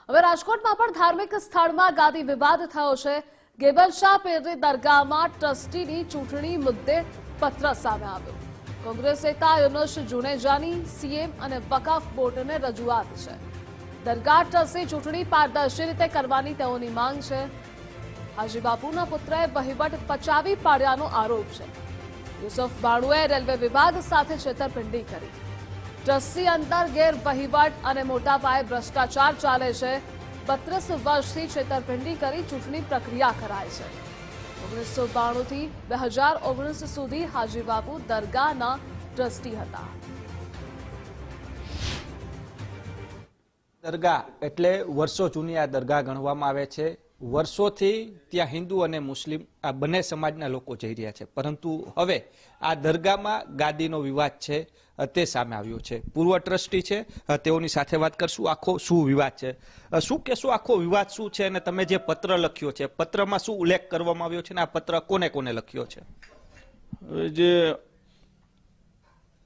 હવે રાજકોટમાં પણ ધાર્મિક સ્થળમાં ગાદી વિવાદ થયો છે। ગેબલ શાહ પીરની દરગાહમાં ટ્રસ્ટીની ચૂંટણી મુદ્દે પત્ર સામે આવ્યો। કોંગ્રેસ નેતા યુનુસ જુનેજાની સીએમ અને વકફ બોર્ડને રજૂઆત છે। દરગાહ ટ્રસ્ટની ચૂંટણી પારદર્શી રીતે કરવાની તેઓની માંગ છે। હાજી બાપુના પુત્રએ વહીવટ પચાવી પાડ્યાનો આરોપ છે। યુસુફ બાણુએ રેલવે વિભાગ સાથે છેતરપિંડી કરી। ટ્રસ્ટી અંદર ગેરવહીવટ અને મોટા પાયે ભ્રષ્ટાચાર ચાલે છે। 32 વર્ષથી છેતરપિંડી કરી ચૂંટણી પ્રક્રિયા કરાય છે। 1992 થી 2019 સુધી હાજી બાપુ દરગાહના ટ્રસ્ટી હતા। દરગાહ એટલે વર્ષો જૂની આ દરગાહ ગણવામાં આવે છે। વર્ષોથી ત્યાં હિન્દુ અને મુસ્લિમ આ બંને સમાજના લોકો જઈ રહ્યા છે, પરંતુ હવે આ દરગાહમાં ગાદીનો વિવાદ છે તે સામે આવ્યો છે। પૂર્વ ટ્રસ્ટી છે, તેઓની સાથે વાત કરશું। આખો શું વિવાદ છે, શું કહેશો, આખો વિવાદ શું છે, અને તમે જે પત્ર લખ્યો છે પત્રમાં શું ઉલ્લેખ કરવામાં આવ્યો છે, અને આ પત્ર કોને કોને લખ્યો છે?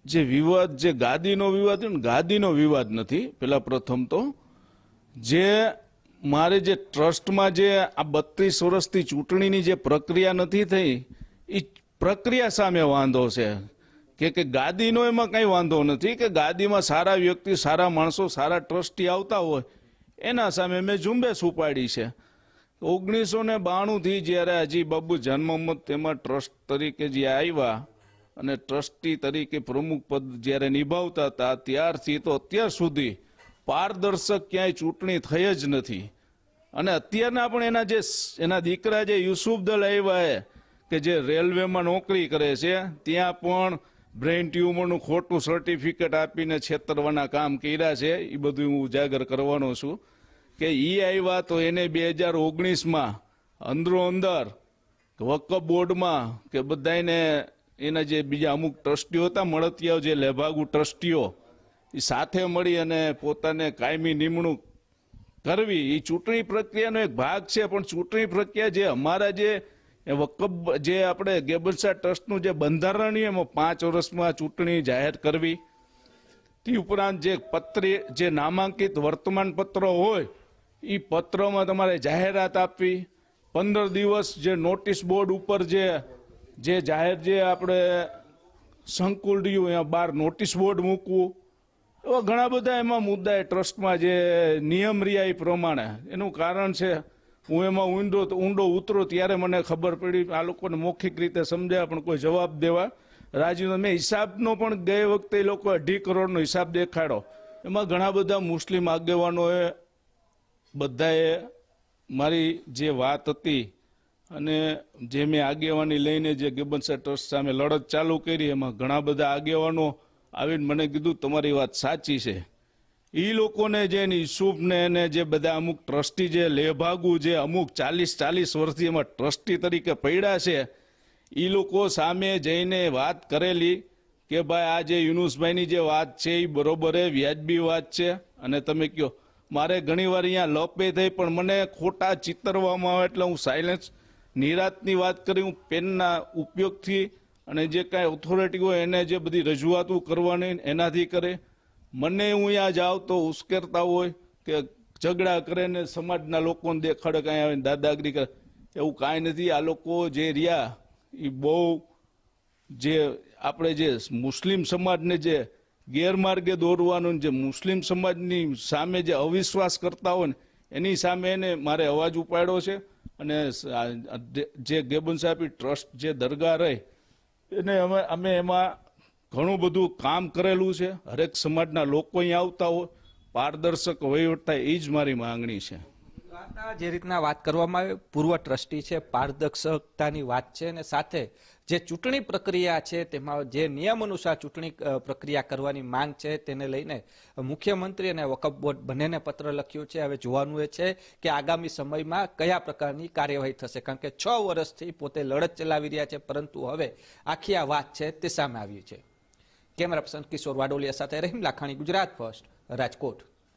જે વિવાદ, જે ગાદીનો વિવાદ, ગાદીનો વિવાદ નથી। પેલા પ્રથમ તો જે મારે જે ટ્રસ્ટમાં જે આ 32 વર્ષથી ચૂંટણીની જે પ્રક્રિયા નથી થઈ, એ પ્રક્રિયા સામે વાંધો છે। કે ગાદીનો એમાં કઈ વાંધો નથી, કે ગાદીમાં સારા વ્યક્તિ, સારા માણસો, સારા ટ્રસ્ટી આવતા હોય એના સામે મેં ઝુંબેશ ઉપાડી છે। 1992 થી જ્યારે હાજી બાબુ જન્મમત તેમાં ટ્રસ્ટ તરીકે જે આવ્યા અને ટ્રસ્ટી તરીકે પ્રમુખ પદ જ્યારે નિભાવતા હતા, ત્યારથી તો અત્યાર સુધી પારદર્શક ક્યાંય ચૂંટણી થઈ જ નથી। અને અત્યારના પણ એના દીકરા જે યુસુફ દલ આવ્યા કે જે રેલવેમાં નોકરી કરે છે, ત્યાં પણ બ્રેઇન ટ્યુમરનું ખોટું સર્ટિફિકેટ આપીને છેતરવાના કામ કર્યા છે। એ બધું હું ઉજાગર કરવાનો છું કે એ આવ્યા તો એને 2019માં અંદરો અંદર વકફ બોર્ડમાં કે બધાને એના જે બીજા અમુક ટ્રસ્ટીઓ હતા, મળતિયાઓ, જે લેભાગુ ટ્રસ્ટીઓ, એ સાથે મળી અને પોતાને કાયમી નિમણૂક કરવી એ ચૂંટણી પ્રક્રિયાનો એક ભાગ છે। પણ ચૂંટણી પ્રક્રિયા જે અમારા જે વકફ, જે આપણે ગેબલ શાહ ટ્રસ્ટનું જે બંધારણીય એમાં 5 વર્ષમાં ચૂંટણી જાહેર કરવી, તે ઉપરાંત જે નામાંકિત વર્તમાન પત્રો હોય એ પત્રમાં તમારે જાહેરાત આપવી, 15 દિવસ જે નોટિસ બોર્ડ ઉપર જે જાહેર જે આપણે સંકુલ રહ્યું અહીંયા બહાર નોટિસ બોર્ડ મૂકવું, એવા ઘણા બધા એમાં મુદ્દા ટ્રસ્ટમાં જે નિયમ રહ્યા એ પ્રમાણે એનું કારણ છે। હું એમાં ઊંડો ઉતરો ત્યારે મને ખબર પડી, આ લોકોને મૌખિક રીતે સમજાયા પણ કોઈ જવાબ દેવા રાજી નહોતા। મેં હિસાબનો પણ ગઈ વખતે એ લોકો 2.5 કરોડનો હિસાબ દેખાડ્યો, એમાં ઘણા બધા મુસ્લિમ આગેવાનોએ બધાએ મારી જે વાત હતી અને જે મેં આગેવાની લઈને જે ગેબલ શાહ ટ્રસ્ટ સામે લડત ચાલુ કરી, એમાં ઘણા બધા આગેવાનો આવીને મને કીધું તમારી વાત સાચી છે। એ લોકોને જે યુસુફને એને જે બધા અમુક ટ્રસ્ટી જે લેભાગુ જે અમુક 40 વર્ષથી એમાં ટ્રસ્ટી તરીકે પડ્યા છે, એ લોકો સામે જઈને વાત કરેલી કે ભાઈ આ જે યુનુસભાઈની જે વાત છે એ બરોબર છે, વ્યાજબી વાત છે। અને તમે કહો મારે ઘણીવાર અહીંયા લપે થઈ પણ મને ખોટા ચિતરવામાં આવે એટલે હું સાયલેન્સ નિરાતની વાત કરી, હું પેનના ઉપયોગથી અને જે કાંઈ ઓથોરિટી હોય એને જે બધી રજૂઆતો કરવાની એનાથી કરે। મને હું અહીંયા જાઉં તો ઉશ્કેરતા હોય કે ઝઘડા કરે ને સમાજના લોકોને દેખાડે કાંઈ આવે દાદાગીરી કરે, એવું કાંઈ નથી। આ લોકો જે રહ્યા એ બહુ જે આપણે જે મુસ્લિમ સમાજને જે ગેરમાર્ગે દોરવાનું, જે મુસ્લિમ સમાજની સામે જે અવિશ્વાસ કરતા હોય ને એની સામે એને મારે અવાજ ઉપાડ્યો છે। અને જે ગેબલ શાહ ટ્રસ્ટ જે દરગાહ રહે એને અમે એમાં ઘણું બધું કામ કરેલું છે। હરેક સમાજના લોકો અહીં આવતા હોય, પારદર્શક વહીવટ થાય, એ જ મારી માંગણી છે। જે રીતના વાત કરવામાં આવે, પૂર્વ ટ્રસ્ટી છે, પારદર્શકતાની વાત છે, અને સાથે જે ચૂંટણી પ્રક્રિયા છે તેમાં જે નિયમ અનુસાર ચૂંટણી પ્રક્રિયા કરવાની માંગ છે તેને લઈને મુખ્યમંત્રી અને વકફ બોર્ડ બંનેને પત્ર લખ્યો છે। હવે જોવાનું એ છે કે આગામી સમયમાં કયા પ્રકારની કાર્યવાહી થશે, કારણ કે 6 વર્ષથી પોતે લડત ચલાવી રહ્યા છે, પરંતુ હવે આખી આ વાત છે તે સામે આવી છે। કેમેરા પર્સન કિશોર વાડોલિયા સાથે રહીમ લાખાણી, ગુજરાત ફર્સ્ટ, રાજકોટ।